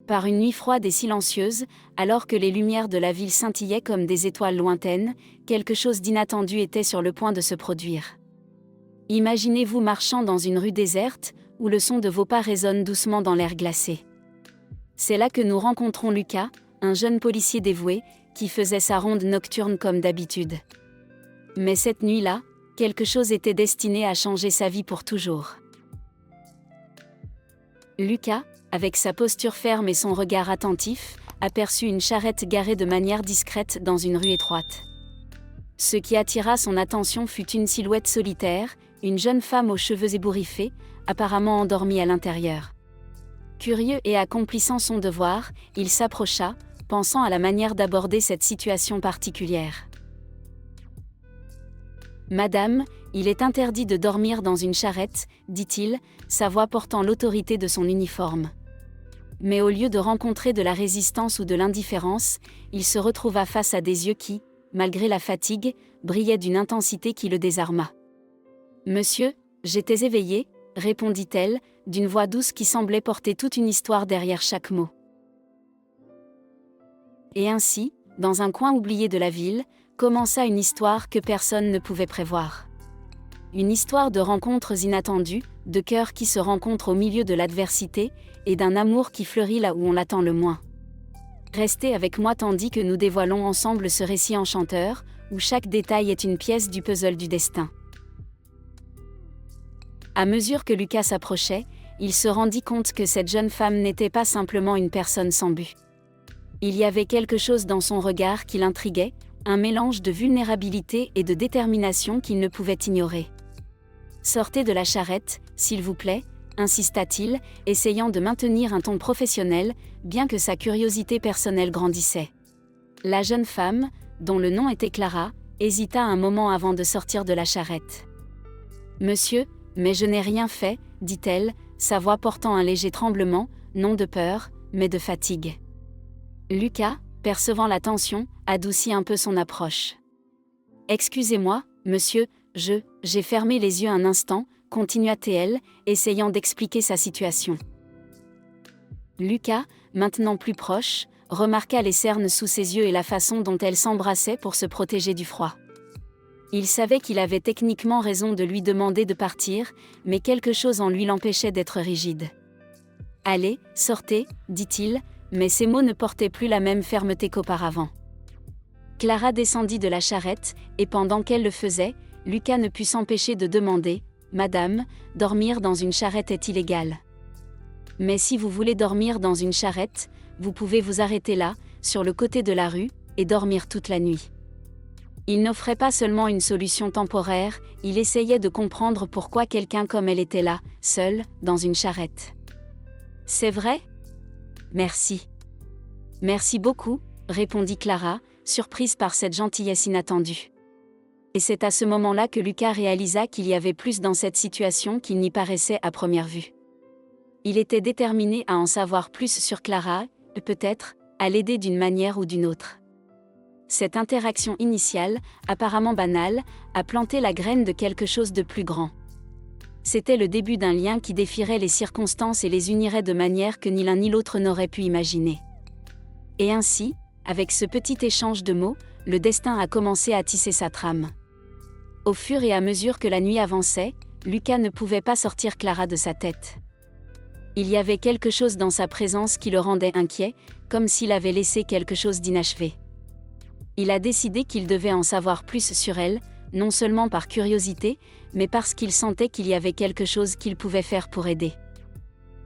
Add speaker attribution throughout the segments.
Speaker 1: Par une nuit froide et silencieuse, alors que les lumières de la ville scintillaient comme des étoiles lointaines, quelque chose d'inattendu était sur le point de se produire. Imaginez-vous marchant dans une rue déserte, où le son de vos pas résonne doucement dans l'air glacé. C'est là que nous rencontrons Lucas, un jeune policier dévoué, qui faisait sa ronde nocturne comme d'habitude. Mais cette nuit-là, quelque chose était destiné à changer sa vie pour toujours. Lucas, avec sa posture ferme et son regard attentif, aperçut une charrette garée de manière discrète dans une rue étroite. Ce qui attira son attention fut une silhouette solitaire, une jeune femme aux cheveux ébouriffés, apparemment endormie à l'intérieur. Curieux et accomplissant son devoir, il s'approcha, pensant à la manière d'aborder cette situation particulière. « Madame, il est interdit de dormir dans une charrette, dit-il, sa voix portant l'autorité de son uniforme. » Mais au lieu de rencontrer de la résistance ou de l'indifférence, il se retrouva face à des yeux qui, malgré la fatigue, brillaient d'une intensité qui le désarma. « Monsieur, j'étais éveillée, » répondit-elle, d'une voix douce qui semblait porter toute une histoire derrière chaque mot. Et ainsi, dans un coin oublié de la ville, commença une histoire que personne ne pouvait prévoir. Une histoire de rencontres inattendues, de cœurs qui se rencontrent au milieu de l'adversité, et d'un amour qui fleurit là où on l'attend le moins. Restez avec moi tandis que nous dévoilons ensemble ce récit enchanteur, où chaque détail est une pièce du puzzle du destin. À mesure que Lucas s'approchait, il se rendit compte que cette jeune femme n'était pas simplement une personne sans but. Il y avait quelque chose dans son regard qui l'intriguait, un mélange de vulnérabilité et de détermination qu'il ne pouvait ignorer. « Sortez de la charrette, s'il vous plaît », insista-t-il, essayant de maintenir un ton professionnel, bien que sa curiosité personnelle grandissait. La jeune femme, dont le nom était Clara, hésita un moment avant de sortir de la charrette. « Monsieur, mais je n'ai rien fait, » dit-elle, sa voix portant un léger tremblement, non de peur, mais de fatigue. Lucas, percevant la tension, adoucit un peu son approche. « Excusez-moi, monsieur, j'ai fermé les yeux un instant, » continua-t-elle, essayant d'expliquer sa situation. Lucas, maintenant plus proche, remarqua les cernes sous ses yeux et la façon dont elles s'embrassaient pour se protéger du froid. Il savait qu'il avait techniquement raison de lui demander de partir, mais quelque chose en lui l'empêchait d'être rigide. « Allez, sortez, » dit-il, mais ses mots ne portaient plus la même fermeté qu'auparavant. Clara descendit de la charrette, et pendant qu'elle le faisait, Lucas ne put s'empêcher de demander « Madame, dormir dans une charrette est illégal. Mais si vous voulez dormir dans une charrette, vous pouvez vous arrêter là, sur le côté de la rue, et dormir toute la nuit. » Il n'offrait pas seulement une solution temporaire, il essayait de comprendre pourquoi quelqu'un comme elle était là, seule, dans une charrette. « C'est vrai ? Merci. »« Merci beaucoup, » répondit Clara, surprise par cette gentillesse inattendue. Et c'est à ce moment-là que Lucas réalisa qu'il y avait plus dans cette situation qu'il n'y paraissait à première vue. Il était déterminé à en savoir plus sur Clara, et peut-être, à l'aider d'une manière ou d'une autre. Cette interaction initiale, apparemment banale, a planté la graine de quelque chose de plus grand. C'était le début d'un lien qui défierait les circonstances et les unirait de manière que ni l'un ni l'autre n'aurait pu imaginer. Et ainsi, avec ce petit échange de mots, le destin a commencé à tisser sa trame. Au fur et à mesure que la nuit avançait, Lucas ne pouvait pas sortir Clara de sa tête. Il y avait quelque chose dans sa présence qui le rendait inquiet, comme s'il avait laissé quelque chose d'inachevé. Il a décidé qu'il devait en savoir plus sur elle, non seulement par curiosité, mais parce qu'il sentait qu'il y avait quelque chose qu'il pouvait faire pour aider.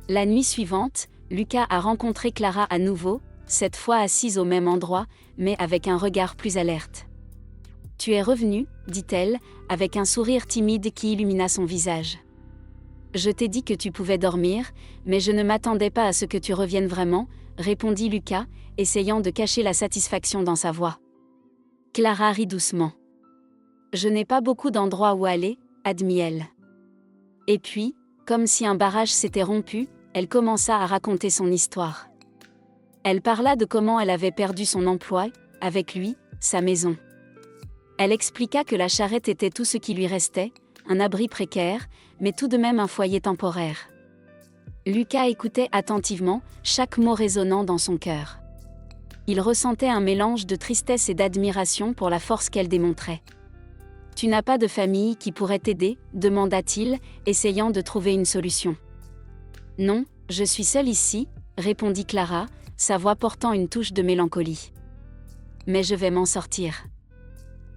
Speaker 1: La nuit suivante, Lucas a rencontré Clara à nouveau, cette fois assise au même endroit, mais avec un regard plus alerte. « Tu es revenu, » dit-elle, avec un sourire timide qui illumina son visage. « Je t'ai dit que tu pouvais dormir, mais je ne m'attendais pas à ce que tu reviennes vraiment, » répondit Lucas, essayant de cacher la satisfaction dans sa voix. Clara rit doucement. « Je n'ai pas beaucoup d'endroits où aller, » admit-elle. Et puis, comme si un barrage s'était rompu, elle commença à raconter son histoire. Elle parla de comment elle avait perdu son emploi, avec lui, sa maison. Elle expliqua que la charrette était tout ce qui lui restait, un abri précaire, mais tout de même un foyer temporaire. Lucas écoutait attentivement, chaque mot résonnant dans son cœur. Il ressentait un mélange de tristesse et d'admiration pour la force qu'elle démontrait. « Tu n'as pas de famille qui pourrait t'aider ?» demanda-t-il, essayant de trouver une solution. « Non, je suis seule ici », répondit Clara, sa voix portant une touche de mélancolie. « Mais je vais m'en sortir.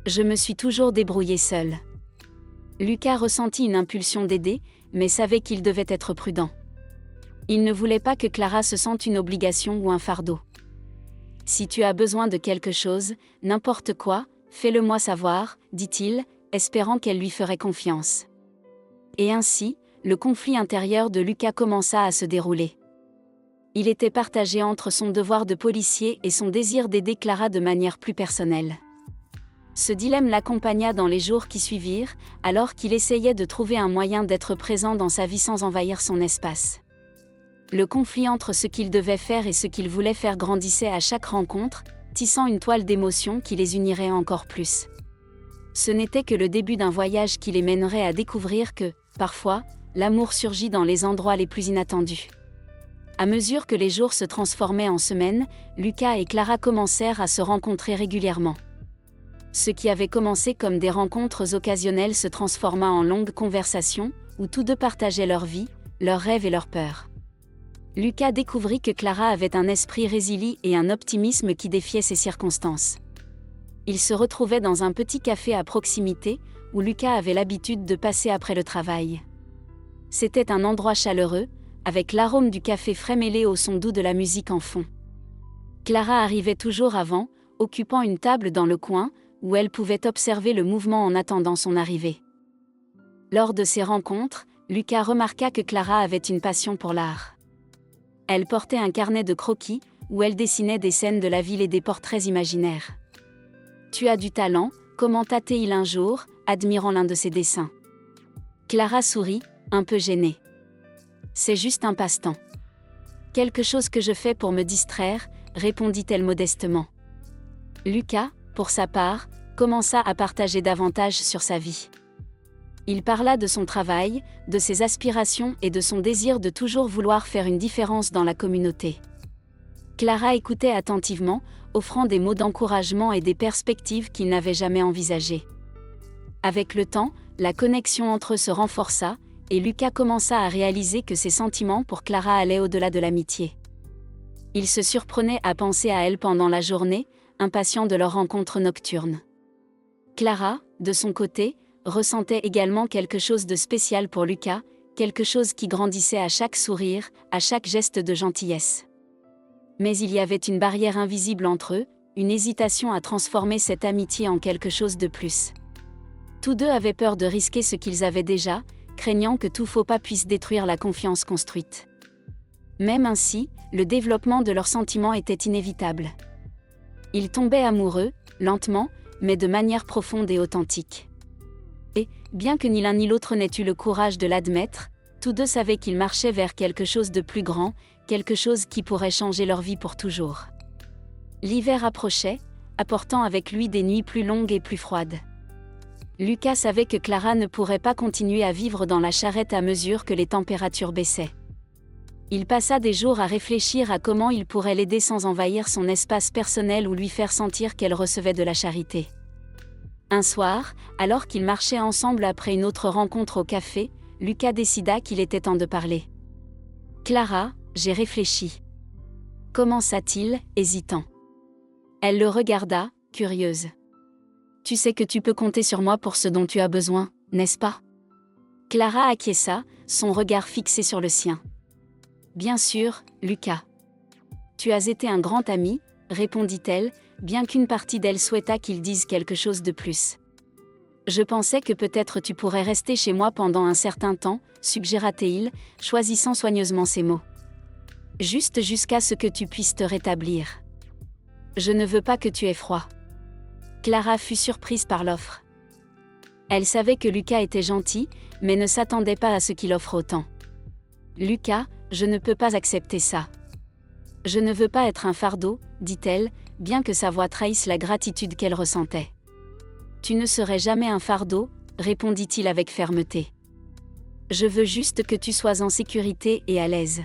Speaker 1: Je me suis toujours débrouillée seule. » Lucas ressentit une impulsion d'aider, mais savait qu'il devait être prudent. Il ne voulait pas que Clara se sente une obligation ou un fardeau. « Si tu as besoin de quelque chose, n'importe quoi, fais-le-moi savoir, » dit-il, espérant qu'elle lui ferait confiance. Et ainsi, le conflit intérieur de Lucas commença à se dérouler. Il était partagé entre son devoir de policier et son désir d'aider Clara de manière plus personnelle. Ce dilemme l'accompagna dans les jours qui suivirent, alors qu'il essayait de trouver un moyen d'être présent dans sa vie sans envahir son espace. Le conflit entre ce qu'il devait faire et ce qu'il voulait faire grandissait à chaque rencontre, tissant une toile d'émotions qui les unirait encore plus. Ce n'était que le début d'un voyage qui les mènerait à découvrir que, parfois, l'amour surgit dans les endroits les plus inattendus. À mesure que les jours se transformaient en semaines, Lucas et Clara commencèrent à se rencontrer régulièrement. Ce qui avait commencé comme des rencontres occasionnelles se transforma en longues conversations, où tous deux partageaient leur vie, leurs rêves et leurs peurs. Lucas découvrit que Clara avait un esprit résilient et un optimisme qui défiait ses circonstances. Ils se retrouvaient dans un petit café à proximité, où Lucas avait l'habitude de passer après le travail. C'était un endroit chaleureux, avec l'arôme du café frais mêlé au son doux de la musique en fond. Clara arrivait toujours avant, occupant une table dans le coin, où elle pouvait observer le mouvement en attendant son arrivée. Lors de ces rencontres, Lucas remarqua que Clara avait une passion pour l'art. Elle portait un carnet de croquis, où elle dessinait des scènes de la ville et des portraits imaginaires. « Tu as du talent », commenta-t-il un jour, admirant l'un de ses dessins. Clara sourit, un peu gênée. « C'est juste un passe-temps. Quelque chose que je fais pour me distraire, » répondit-elle modestement. Lucas, pour sa part, commença à partager davantage sur sa vie. Il parla de son travail, de ses aspirations et de son désir de toujours vouloir faire une différence dans la communauté. Clara écoutait attentivement, offrant des mots d'encouragement et des perspectives qu'il n'avait jamais envisagées. Avec le temps, la connexion entre eux se renforça, et Lucas commença à réaliser que ses sentiments pour Clara allaient au-delà de l'amitié. Il se surprenait à penser à elle pendant la journée, impatient de leur rencontre nocturne. Clara, de son côté, ressentait également quelque chose de spécial pour Lucas, quelque chose qui grandissait à chaque sourire, à chaque geste de gentillesse. Mais il y avait une barrière invisible entre eux, une hésitation à transformer cette amitié en quelque chose de plus. Tous deux avaient peur de risquer ce qu'ils avaient déjà, craignant que tout faux pas puisse détruire la confiance construite. Même ainsi, le développement de leurs sentiments était inévitable. Ils tombaient amoureux, lentement, mais de manière profonde et authentique. Et, bien que ni l'un ni l'autre n'ait eu le courage de l'admettre, tous deux savaient qu'ils marchaient vers quelque chose de plus grand, quelque chose qui pourrait changer leur vie pour toujours. L'hiver approchait, apportant avec lui des nuits plus longues et plus froides. Lucas savait que Clara ne pourrait pas continuer à vivre dans la charrette à mesure que les températures baissaient. Il passa des jours à réfléchir à comment il pourrait l'aider sans envahir son espace personnel ou lui faire sentir qu'elle recevait de la charité. Un soir, alors qu'ils marchaient ensemble après une autre rencontre au café, Lucas décida qu'il était temps de parler. « Clara, j'ai réfléchi. » commença-t-il, hésitant. Elle le regarda, curieuse. « Tu sais que tu peux compter sur moi pour ce dont tu as besoin, n'est-ce pas ?» Clara acquiesça, son regard fixé sur le sien. « Bien sûr, Lucas. Tu as été un grand ami, » répondit-elle, bien qu'une partie d'elle souhaita qu'il dise quelque chose de plus. « Je pensais que peut-être tu pourrais rester chez moi pendant un certain temps, » suggéra-t-il, choisissant soigneusement ses mots. « Juste jusqu'à ce que tu puisses te rétablir. Je ne veux pas que tu aies froid. » Clara fut surprise par l'offre. Elle savait que Lucas était gentil, mais ne s'attendait pas à ce qu'il offre autant. « Lucas, je ne peux pas accepter ça. Je ne veux pas être un fardeau, » dit-elle, bien que sa voix trahisse la gratitude qu'elle ressentait. « Tu ne serais jamais un fardeau, » répondit-il avec fermeté. « Je veux juste que tu sois en sécurité et à l'aise.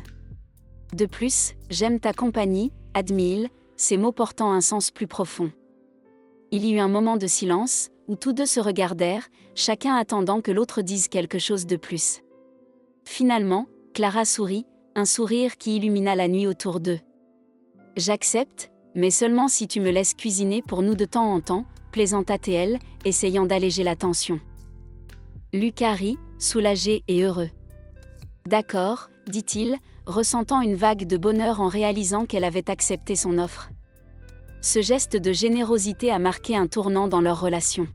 Speaker 1: De plus, j'aime ta compagnie, admit-il, ces mots portant un sens plus profond. Il y eut un moment de silence, où tous deux se regardèrent, chacun attendant que l'autre dise quelque chose de plus. Finalement, Clara sourit, un sourire qui illumina la nuit autour d'eux. « J'accepte, mais seulement si tu me laisses cuisiner pour nous de temps en temps, » plaisanta-t-elle, essayant d'alléger la tension. Lucas rit, soulagé et heureux. « D'accord, » dit-il, ressentant une vague de bonheur en réalisant qu'elle avait accepté son offre. Ce geste de générosité a marqué un tournant dans leur relation.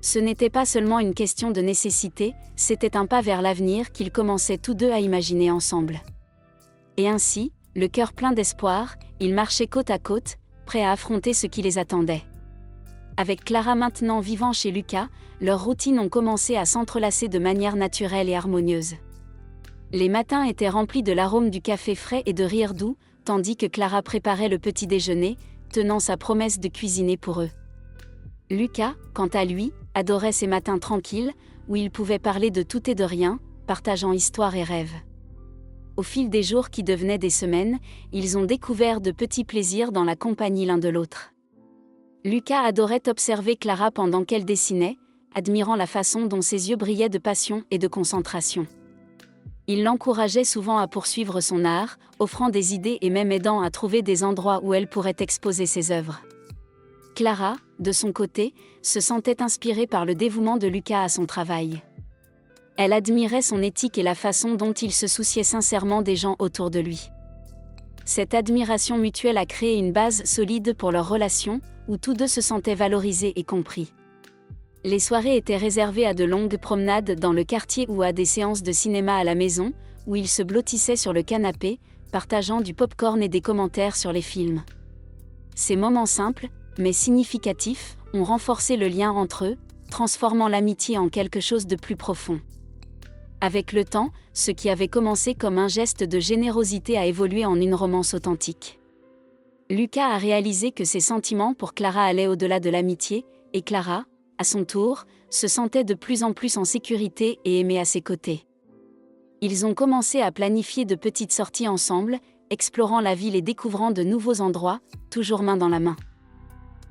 Speaker 1: Ce n'était pas seulement une question de nécessité, c'était un pas vers l'avenir qu'ils commençaient tous deux à imaginer ensemble. Et ainsi, le cœur plein d'espoir, ils marchaient côte à côte, prêts à affronter ce qui les attendait. Avec Clara maintenant vivant chez Lucas, leurs routines ont commencé à s'entrelacer de manière naturelle et harmonieuse. Les matins étaient remplis de l'arôme du café frais et de rires doux, tandis que Clara préparait le petit déjeuner, tenant sa promesse de cuisiner pour eux. Lucas, quant à lui, adorait ces matins tranquilles, où il pouvait parler de tout et de rien, partageant histoires et rêves. Au fil des jours qui devenaient des semaines, ils ont découvert de petits plaisirs dans la compagnie l'un de l'autre. Lucas adorait observer Clara pendant qu'elle dessinait, admirant la façon dont ses yeux brillaient de passion et de concentration. Il l'encourageait souvent à poursuivre son art, offrant des idées et même aidant à trouver des endroits où elle pourrait exposer ses œuvres. Clara, de son côté, se sentait inspirée par le dévouement de Lucas à son travail. Elle admirait son éthique et la façon dont il se souciait sincèrement des gens autour de lui. Cette admiration mutuelle a créé une base solide pour leur relation, où tous deux se sentaient valorisés et compris. Les soirées étaient réservées à de longues promenades dans le quartier ou à des séances de cinéma à la maison, où ils se blottissaient sur le canapé, partageant du pop-corn et des commentaires sur les films. Ces moments simples, mais significatifs, ont renforcé le lien entre eux, transformant l'amitié en quelque chose de plus profond. Avec le temps, ce qui avait commencé comme un geste de générosité a évolué en une romance authentique. Lucas a réalisé que ses sentiments pour Clara allaient au-delà de l'amitié, et Clara, à son tour, se sentait de plus en plus en sécurité et aimée à ses côtés. Ils ont commencé à planifier de petites sorties ensemble, explorant la ville et découvrant de nouveaux endroits, toujours main dans la main.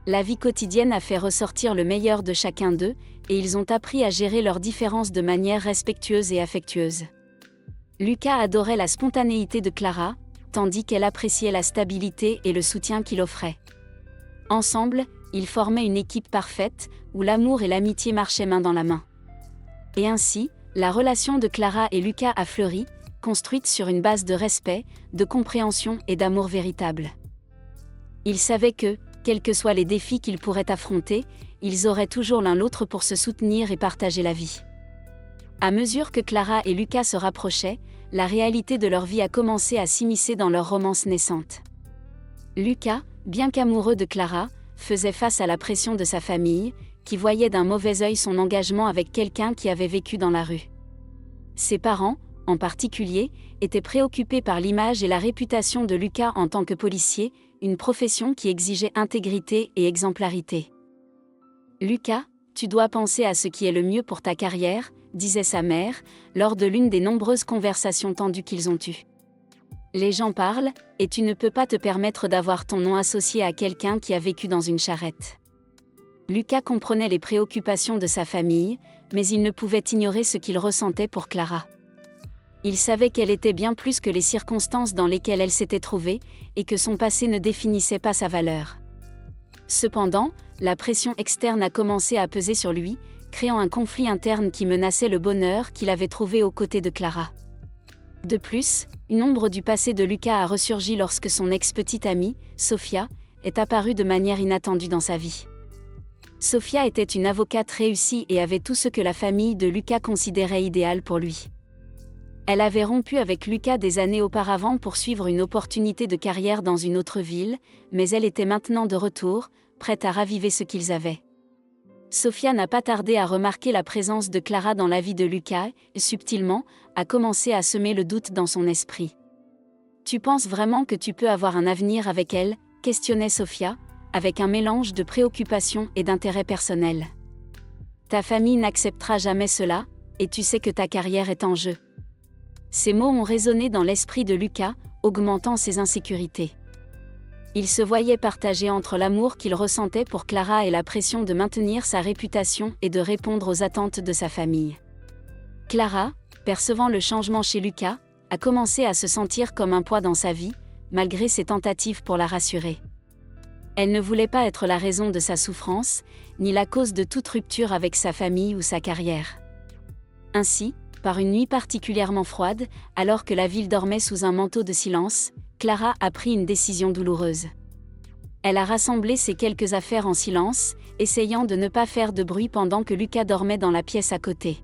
Speaker 1: La vie quotidienne a fait ressortir le meilleur de chacun d'eux, et ils ont appris à gérer leurs différences de manière respectueuse et affectueuse. Lucas adorait la spontanéité de Clara, tandis qu'elle appréciait la stabilité et le soutien qu'il offrait. Ensemble, ils formaient une équipe parfaite, où l'amour et l'amitié marchaient main dans la main. Et ainsi, la relation de Clara et Lucas a fleuri, construite sur une base de respect, de compréhension et d'amour véritable. Ils savaient que, quels que soient les défis qu'ils pourraient affronter, ils auraient toujours l'un l'autre pour se soutenir et partager la vie. À mesure que Clara et Lucas se rapprochaient, la réalité de leur vie a commencé à s'immiscer dans leur romance naissante. Lucas, bien qu'amoureux de Clara, faisait face à la pression de sa famille, qui voyait d'un mauvais œil son engagement avec quelqu'un qui avait vécu dans la rue. Ses parents, en particulier, étaient préoccupés par l'image et la réputation de Lucas en tant que policier, une profession qui exigeait intégrité et exemplarité. « Lucas, tu dois penser à ce qui est le mieux pour ta carrière », disait sa mère, lors de l'une des nombreuses conversations tendues qu'ils ont eues. « Les gens parlent, et tu ne peux pas te permettre d'avoir ton nom associé à quelqu'un qui a vécu dans une charrette. » Lucas comprenait les préoccupations de sa famille, mais il ne pouvait ignorer ce qu'il ressentait pour Clara. Il savait qu'elle était bien plus que les circonstances dans lesquelles elle s'était trouvée, et que son passé ne définissait pas sa valeur. Cependant, la pression externe a commencé à peser sur lui, créant un conflit interne qui menaçait le bonheur qu'il avait trouvé aux côtés de Clara. De plus, une ombre du passé de Lucas a ressurgi lorsque son ex-petite amie, Sophia, est apparue de manière inattendue dans sa vie. Sophia était une avocate réussie et avait tout ce que la famille de Lucas considérait idéal pour lui. Elle avait rompu avec Lucas des années auparavant pour suivre une opportunité de carrière dans une autre ville, mais elle était maintenant de retour, prête à raviver ce qu'ils avaient. Sophia n'a pas tardé à remarquer la présence de Clara dans la vie de Lucas et, subtilement, a commencé à semer le doute dans son esprit. « Tu penses vraiment que tu peux avoir un avenir avec elle ?» questionnait Sophia, avec un mélange de préoccupation et d'intérêt personnel. « Ta famille n'acceptera jamais cela ?» et tu sais que ta carrière est en jeu. » Ces mots ont résonné dans l'esprit de Lucas, augmentant ses insécurités. Il se voyait partagé entre l'amour qu'il ressentait pour Clara et la pression de maintenir sa réputation et de répondre aux attentes de sa famille. Clara, percevant le changement chez Lucas, a commencé à se sentir comme un poids dans sa vie, malgré ses tentatives pour la rassurer. Elle ne voulait pas être la raison de sa souffrance, ni la cause de toute rupture avec sa famille ou sa carrière. Ainsi, par une nuit particulièrement froide, alors que la ville dormait sous un manteau de silence, Clara a pris une décision douloureuse. Elle a rassemblé ses quelques affaires en silence, essayant de ne pas faire de bruit pendant que Lucas dormait dans la pièce à côté.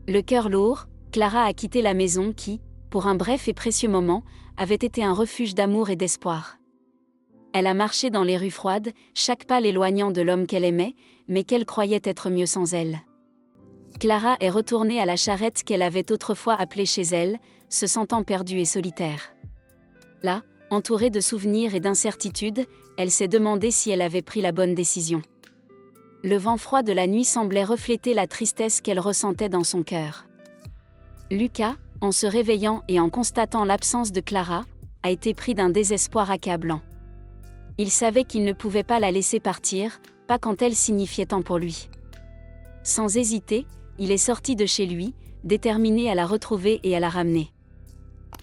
Speaker 1: Le cœur lourd, Clara a quitté la maison qui, pour un bref et précieux moment, avait été un refuge d'amour et d'espoir. Elle a marché dans les rues froides, chaque pas l'éloignant de l'homme qu'elle aimait, mais qu'elle croyait être mieux sans elle. Clara est retournée à la charrette qu'elle avait autrefois appelée chez elle, se sentant perdue et solitaire. Là, entourée de souvenirs et d'incertitudes, elle s'est demandé si elle avait pris la bonne décision. Le vent froid de la nuit semblait refléter la tristesse qu'elle ressentait dans son cœur. Lucas, en se réveillant et en constatant l'absence de Clara, a été pris d'un désespoir accablant. Il savait qu'il ne pouvait pas la laisser partir, pas quand elle signifiait tant pour lui. Sans hésiter, il est sorti de chez lui, déterminé à la retrouver et à la ramener.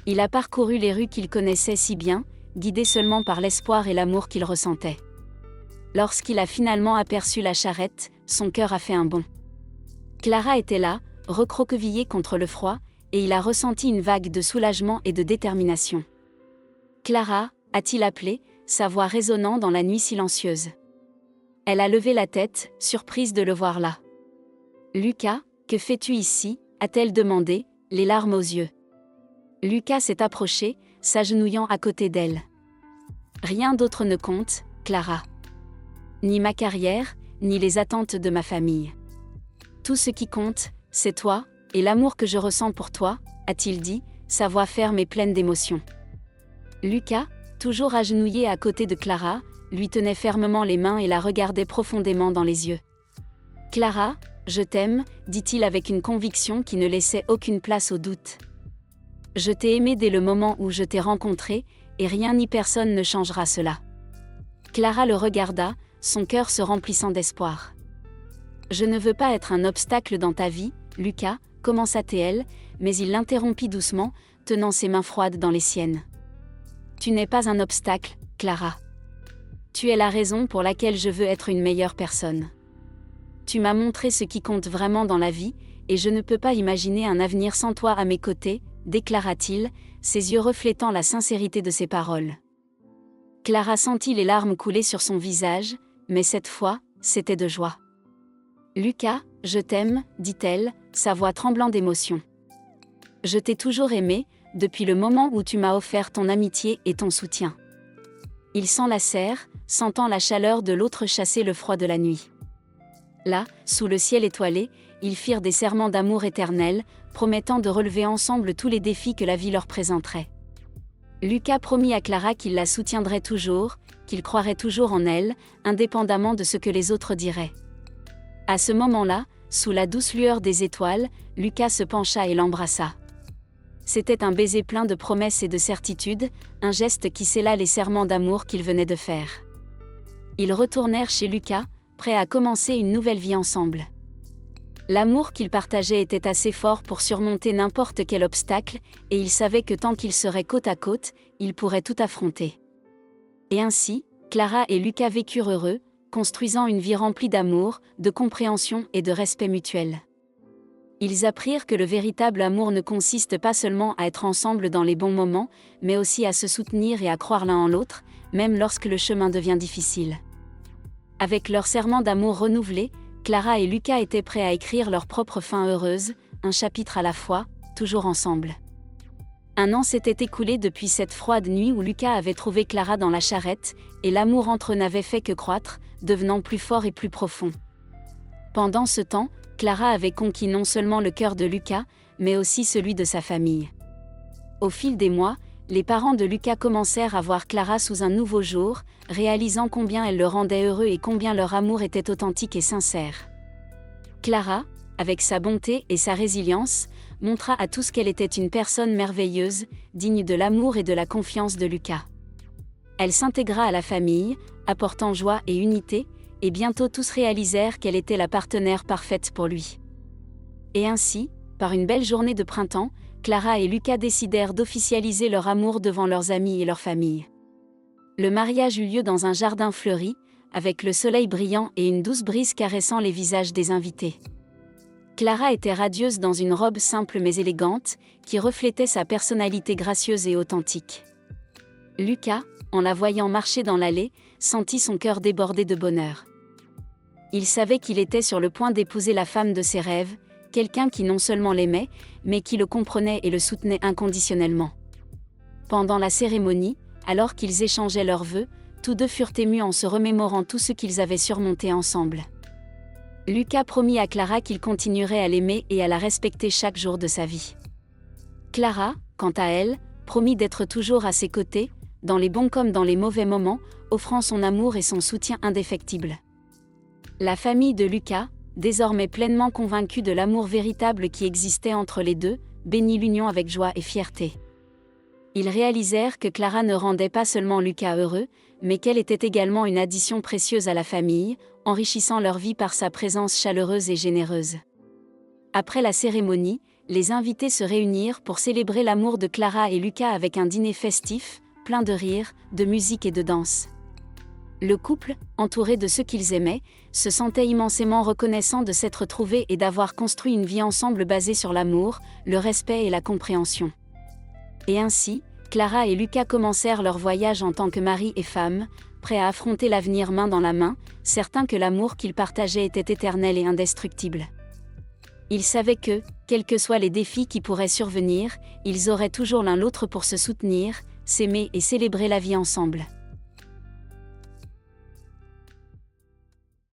Speaker 1: Il a parcouru les rues qu'il connaissait si bien, guidé seulement par l'espoir et l'amour qu'il ressentait. Lorsqu'il a finalement aperçu la charrette, son cœur a fait un bond. Clara était là, recroquevillée contre le froid, et il a ressenti une vague de soulagement et de détermination. « Clara » a-t-il appelé, sa voix résonnant dans la nuit silencieuse. Elle a levé la tête, surprise de le voir là. « Lucas, que fais-tu ici » a-t-elle demandé, les larmes aux yeux. Lucas s'est approché, s'agenouillant à côté d'elle. « Rien d'autre ne compte, Clara. Ni ma carrière, ni les attentes de ma famille. Tout ce qui compte, c'est toi, et l'amour que je ressens pour toi, » a-t-il dit, sa voix ferme et pleine d'émotion. Lucas, toujours agenouillé à côté de Clara, lui tenait fermement les mains et la regardait profondément dans les yeux. « Clara, je t'aime, » dit-il avec une conviction qui ne laissait aucune place au doute. « Je t'ai aimé dès le moment où je t'ai rencontré, et rien ni personne ne changera cela. » Clara le regarda, son cœur se remplissant d'espoir. « Je ne veux pas être un obstacle dans ta vie, Lucas, » commença-t-elle, mais il l'interrompit doucement, tenant ses mains froides dans les siennes. « Tu n'es pas un obstacle, Clara. Tu es la raison pour laquelle je veux être une meilleure personne. Tu m'as montré ce qui compte vraiment dans la vie, et je ne peux pas imaginer un avenir sans toi à mes côtés, » déclara-t-il, ses yeux reflétant la sincérité de ses paroles. Clara sentit les larmes couler sur son visage, mais cette fois, c'était de joie. « Lucas, je t'aime, » dit-elle, sa voix tremblant d'émotion. « Je t'ai toujours aimé, depuis le moment où tu m'as offert ton amitié et ton soutien. » Ils s'enlacèrent, sentant la chaleur de l'autre chasser le froid de la nuit. Là, sous le ciel étoilé, ils firent des serments d'amour éternel, promettant de relever ensemble tous les défis que la vie leur présenterait. Lucas promit à Clara qu'il la soutiendrait toujours, qu'il croirait toujours en elle, indépendamment de ce que les autres diraient. À ce moment-là, sous la douce lueur des étoiles, Lucas se pencha et l'embrassa. C'était un baiser plein de promesses et de certitudes, un geste qui scella les serments d'amour qu'ils venaient de faire. Ils retournèrent chez Lucas, prêts à commencer une nouvelle vie ensemble. L'amour qu'ils partageaient était assez fort pour surmonter n'importe quel obstacle, et ils savaient que tant qu'ils seraient côte à côte, ils pourraient tout affronter. Et ainsi, Clara et Lucas vécurent heureux, construisant une vie remplie d'amour, de compréhension et de respect mutuel. Ils apprirent que le véritable amour ne consiste pas seulement à être ensemble dans les bons moments, mais aussi à se soutenir et à croire l'un en l'autre, même lorsque le chemin devient difficile. Avec leur serment d'amour renouvelé, Clara et Lucas étaient prêts à écrire leur propre fin heureuse, un chapitre à la fois, toujours ensemble. Un an s'était écoulé depuis cette froide nuit où Lucas avait trouvé Clara dans la charrette, et l'amour entre eux n'avait fait que croître, devenant plus fort et plus profond. Pendant ce temps, Clara avait conquis non seulement le cœur de Lucas, mais aussi celui de sa famille. Au fil des mois, les parents de Lucas commencèrent à voir Clara sous un nouveau jour, réalisant combien elle le rendait heureux et combien leur amour était authentique et sincère. Clara, avec sa bonté et sa résilience, montra à tous qu'elle était une personne merveilleuse, digne de l'amour et de la confiance de Lucas. Elle s'intégra à la famille, apportant joie et unité, et bientôt tous réalisèrent qu'elle était la partenaire parfaite pour lui. Et ainsi, par une belle journée de printemps, Clara et Lucas décidèrent d'officialiser leur amour devant leurs amis et leur famille. Le mariage eut lieu dans un jardin fleuri, avec le soleil brillant et une douce brise caressant les visages des invités. Clara était radieuse dans une robe simple mais élégante, qui reflétait sa personnalité gracieuse et authentique. Lucas, en la voyant marcher dans l'allée, sentit son cœur déborder de bonheur. Il savait qu'il était sur le point d'épouser la femme de ses rêves, quelqu'un qui non seulement l'aimait, mais qui le comprenait et le soutenait inconditionnellement. Pendant la cérémonie, alors qu'ils échangeaient leurs vœux, tous deux furent émus en se remémorant tout ce qu'ils avaient surmonté ensemble. Lucas promit à Clara qu'il continuerait à l'aimer et à la respecter chaque jour de sa vie. Clara, quant à elle, promit d'être toujours à ses côtés, dans les bons comme dans les mauvais moments, offrant son amour et son soutien indéfectible. La famille de Lucas, désormais pleinement convaincue de l'amour véritable qui existait entre les deux, bénit l'union avec joie et fierté. Ils réalisèrent que Clara ne rendait pas seulement Lucas heureux, mais qu'elle était également une addition précieuse à la famille, enrichissant leur vie par sa présence chaleureuse et généreuse. Après la cérémonie, les invités se réunirent pour célébrer l'amour de Clara et Lucas avec un dîner festif, plein de rires, de musique et de danse. Le couple, entouré de ceux qu'ils aimaient, se sentait immensément reconnaissant de s'être trouvés et d'avoir construit une vie ensemble basée sur l'amour, le respect et la compréhension. Et ainsi, Clara et Lucas commencèrent leur voyage en tant que mari et femme, prêts à affronter l'avenir main dans la main, certains que l'amour qu'ils partageaient était éternel et indestructible. Ils savaient que, quels que soient les défis qui pourraient survenir, ils auraient toujours l'un l'autre pour se soutenir, s'aimer et célébrer la vie ensemble.